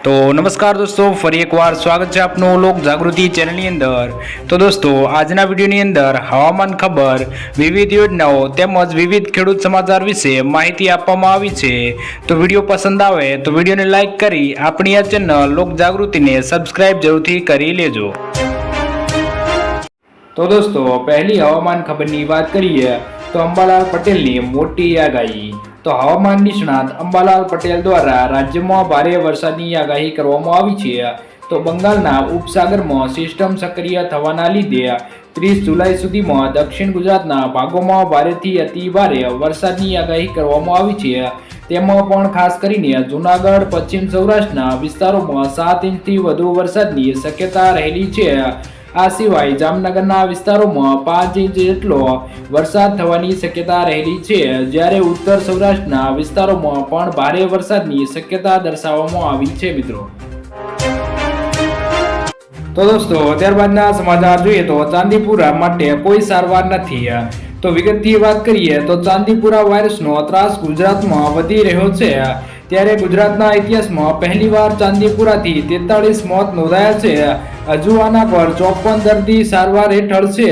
तो नमस्कार दोस्तों, फरी एक बार स्वागत है आपनो लोक जागृति चैनल अंदर। तो दोस्तों, आजना वीडियो अंदर हवामान खबर, विविध योजनाओं तेमज विविध खेडूत समाचार विषे माहिती आपवामां आवी छे। तो वीडियो पसंद आवे तो वीडियो ने लाइक करी अपनी आ चैनल लोक जागृति ने सब्सक्राइब जरूरथी करी लेजो। तो दोस्तों, पहली हवामान खबर की बात करिए तो अंबालाल पटेल की मोटी आगाही। तो हवामान निष्णात अंबालाल पटेल द्वारा राज्य में भारे वरसादनी आगाही करवामां आवी छे। तो बंगालना उपसागरमां सिस्टम सक्रिय थवाना लीधे 30 जुलाई सुधीमां दक्षिण गुजरातना भागोमां भारेथी अति भारे वरसादनी आगाही करवामां आवी छे। तेमां पण खास करीने जूनागढ़, पश्चिम सौराष्ट्રના વિસ્તારોમાં 7 ઇંચથી વધુ વરસાદની શક્યતા રહેલી છે। આ સિવાય જામનગરના વિસ્તારોમાં 5 ઇંચ જેટલો વરસાદ થવાની શક્યતા રહેલી છે, જ્યારે ઉત્તર સૌરાષ્ટ્રના વિસ્તારોમાં પણ ભારે વરસાદની શક્યતા દર્શાવવામાં આવી છે મિત્રો। તો દોસ્તો, ત્યારબાદના સમાચાર જોઈએ તો ચાંદીપુરા માટે કોઈ સારવાર નથી। તો વિગતથી વાત કરીએ તો ચાંદીપુરા વાયરસનો ત્રાસ ગુજરાતમાં વધી રહ્યો છે, ત્યારે ગુજરાતના ઇતિહાસમાં પહેલીવાર ચાંદીપુરાથી 43 મોત નોંધાયા છે। હજુ આના પર 54 દર્દી સારવાર હેઠળ છે।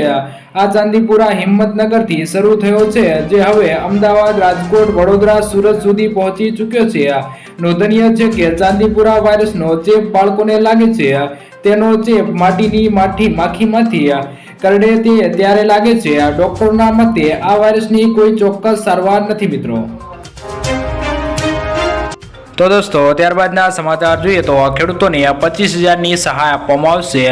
આ ચાંદીપુરા હિંમતનગરથી શરૂ થયો છે, જે હવે અમદાવાદ, રાજકોટ, વડોદરા, સુરત સુધી પહોંચી ચૂક્યો છે। નોંધનીય છે કે ચાંદીપુરા વાયરસનો ચેપ બાળકોને લાગે છે। તેનો ચેપ માટીની માખીમાંથી કરડે ત્યારે લાગે છે। ડોક્ટરના મતે આ વાયરસની કોઈ ચોક્કસ સારવાર નથી મિત્રો। तो दोस्तों, ત્યારબાદના સમાચાર જોઈએ તો ખેડૂતોને 25,000ની સહાય આપવામાં આવશે।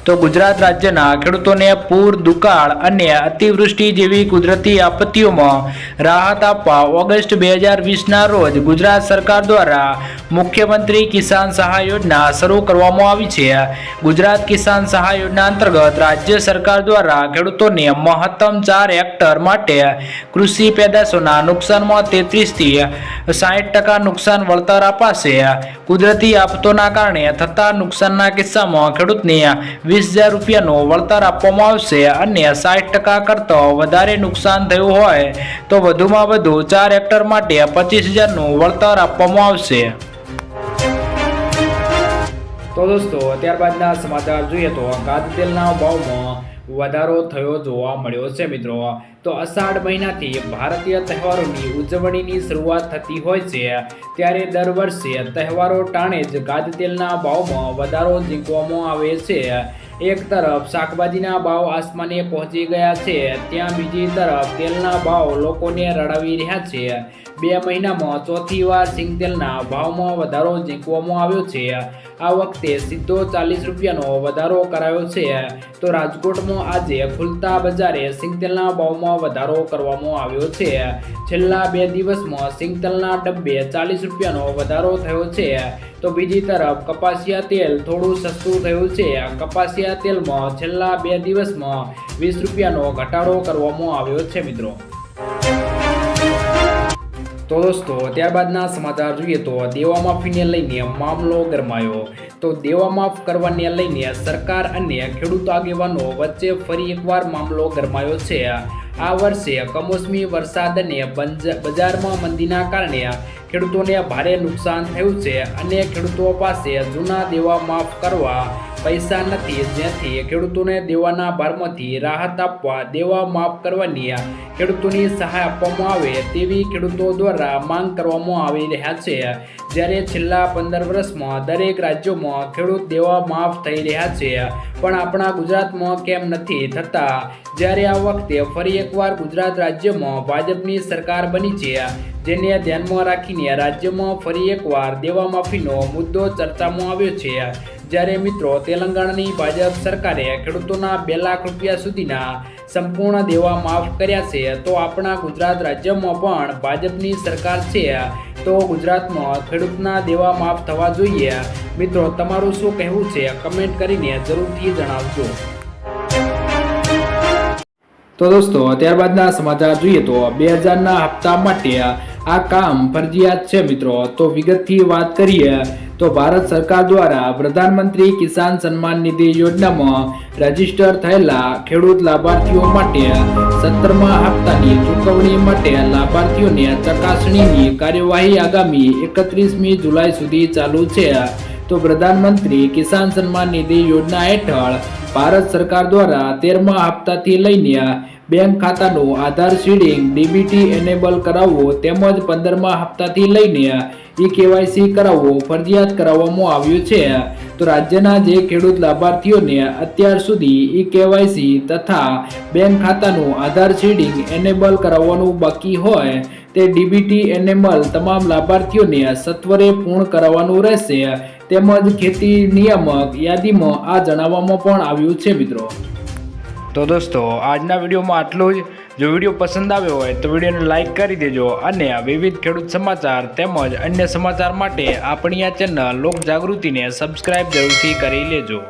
તો ગુજરાત રાજ્યના ખેડૂતોને પૂર, દુકાળ અને અતિવૃષ્ટિ જેવી કુદરતી આપત્તિઓમાં રાહત આપવા ઓગસ્ટ 2020ના રોજ ગુજરાત સરકાર દ્વારા મુખ્યમંત્રી કિસાન સહાય યોજના શરૂ કરવામાં આવી છે। ગુજરાત કિસાન સહાય યોજના અંતર્ગત રાજ્ય સરકાર દ્વારા ખેડૂતોને મહત્તમ 4 હેક્ટર માટે કૃષિ પેદાશોના નુકસાનમાં 33 થી 60% નુકસાન વળતર અપાશે। કુદરતી આફતોના કારણે થતા નુકસાનના કિસ્સામાં ખેડૂતને 20,000 રૂપિયાનું વળતર આપવામાં આવશે અને 60% કરતાં વધારે નુકસાન થયું હોય તો વધુમાં વધુ 4 હેક્ટર માટે 25,000નું વળતર આપવામાં આવશે। તો દોસ્તો, ત્યારબાદના સમાચાર જોઈએ તો ખાદ્યતેલના ભાવમાં વધારો થયો જોવા મળ્યો છે મિત્રો। તો અષાઢ મહિનાથી ભારતીય તહેવારોની ઉજવણીની શરૂઆત થતી હોય છે, ત્યારે દર વર્ષે તહેવારો ટાણે જ ખાદ્યતેલના ભાવમાં વધારો ઝીંકવામાં આવે છે। એક તરફ શાકભાજીના ભાવ આસમાને પહોંચી ગયા છે, ત્યાં બીજી તરફ તેલના ભાવ લોકોને રડાવી રહ્યા છે। 2 મહિનામાં ચોથી વાર સિંગતેલના ભાવમાં વધારો ઝીંકવામાં આવ્યો છે। આ વખતે સીધો 40 રૂપિયાનો વધારો કરાયો છે। તો રાજકોટમાં આજે ખુલતા બજારે સિંગતેલના ભાવમાં વધારો કરવામાં આવ્યો છે। છેલ્લા 2 દિવસમાં સિંગતેલના ડબ્બે 40 રૂપિયાનો વધારો થયો છે। તો બીજી તરફ કપાસિયા તેલ થોડું સસ્તું થયું છે। કપાસિયા તેલમાં છેલ્લા 2 દિવસમાં 20 રૂપિયાનો ઘટાડો કરવામાં આવ્યો છે મિત્રો। તો દોસ્તો, ત્યારબાદના સમાચાર જોઈએ તો દેવા માફીને લઈને મામલો ગરમાયો। તો દેવા માફ કરવાને લઈને સરકાર અને ખેડૂત આગેવાનો વચ્ચે ફરી એકવાર મામલો ગરમાયો છે। આ વર્ષે કમોસમી વરસાદ અને બજારમાં મંદીના કારણે ખેડૂતોને ભારે નુકસાન થયું છે અને ખેડૂતો પાસે જૂના દેવા માફ કરવા પૈસા નથી, જેથી ખેડૂતોને દેવાના ભારમાંથી રાહત આપવા દેવા માફ કરવાની ખેડૂતોની સહાય આપવામાં આવે તેવી ખેડૂતો દ્વારા માંગ કરવામાં આવી રહ્યા છે। જ્યારે છેલ્લા 15 વર્ષમાં દરેક રાજ્યોમાં ખેડૂત દેવા માફ થઈ રહ્યા છે, પણ આપણા ગુજરાતમાં કેમ નથી થતા? જ્યારે આ વખતે ફરી એકવાર ગુજરાત રાજ્યમાં ભાજપની સરકાર બની છે, જેને ધ્યાનમાં રાખીને રાજ્યમાં ફરી એકવાર દેવા માફીનો મુદ્દો ચર્ચામાં આવ્યો છે। જ્યારે મિત્રો તેલંગાણાની ભાજપ સરકારે ખેડૂતોના 2 લાખ રૂપિયા સુધીના સંપૂર્ણ દેવા માફ કર્યા છે, તો આપણા ગુજરાત રાજ્યમાં પણ ભાજપની સરકાર છે, તો ગુજરાતમાં ખેડૂતના દેવા માફ થવા જોઈએ। મિત્રો, તમારું શું કહેવું છે કમેન્ટ કરીને જરૂરથી જણાવજો। તો દોસ્તો, ત્યારબાદના સમાચાર જોઈએ તો 2000ના હપ્તા માટે આ કામ ફરજિયાત છે મિત્રો। તો વિગતથી વાત કરીએ તો ભારત સરકાર દ્વારા પ્રધાનમંત્રી કિસાન સન્માન નિધિ યોજનામાં રજીસ્ટર થયેલા ખેડૂત લાભાર્થીઓ માટે 17મા હપ્તાની ચૂકવણી માટે લાભાર્થીઓને ચકાસણીની કાર્યવાહી આગામી 31મી જુલાઈ સુધી ચાલુ છે। તો પ્રધાનમંત્રી કિસાન સન્માન નિધિ યોજના હેઠળ ભારત સરકાર દ્વારા 13મા હપ્તાથી લઈને બેંક ખાતાનું આધાર સીડિંગ ડીબીટી એનેબલ કરાવવું તેમજ 15મા હપ્તાથી લઈને કેવાયસી કરાવવું ફરજિયાત કરાવવામાં આવ્યું છે। તો રાજ્યના જે ખેડૂત લાભાર્થીઓને અત્યાર સુધી કેવાયસી તથા બેંક ખાતાનું આધાર સીડિંગ એનેબલ કરાવવાનું બાકી હોય તે ડીબીટી એનેબલ તમામ લાભાર્થીઓને સત્વરે પૂર્ણ કરાવવાનું રહેશે તેમજ ખેતી નિયામક યાદીમાં આ જણાવવામાં પણ આવ્યું છે મિત્રો। તો દોસ્તો આજના વિડીયોમાં આટલું જ। જો વિડીયો પસંદ આવ્યો હોય તો વિડીયોને લાઇક કરી દેજો અને વિવિધ ખેડૂત સમાચાર તેમજ અન્ય સમાચાર માટે આપણી આ ચેનલ લોક જાગૃતિને સબસ્ક્રાઇબ જરૂરથી કરી લેજો।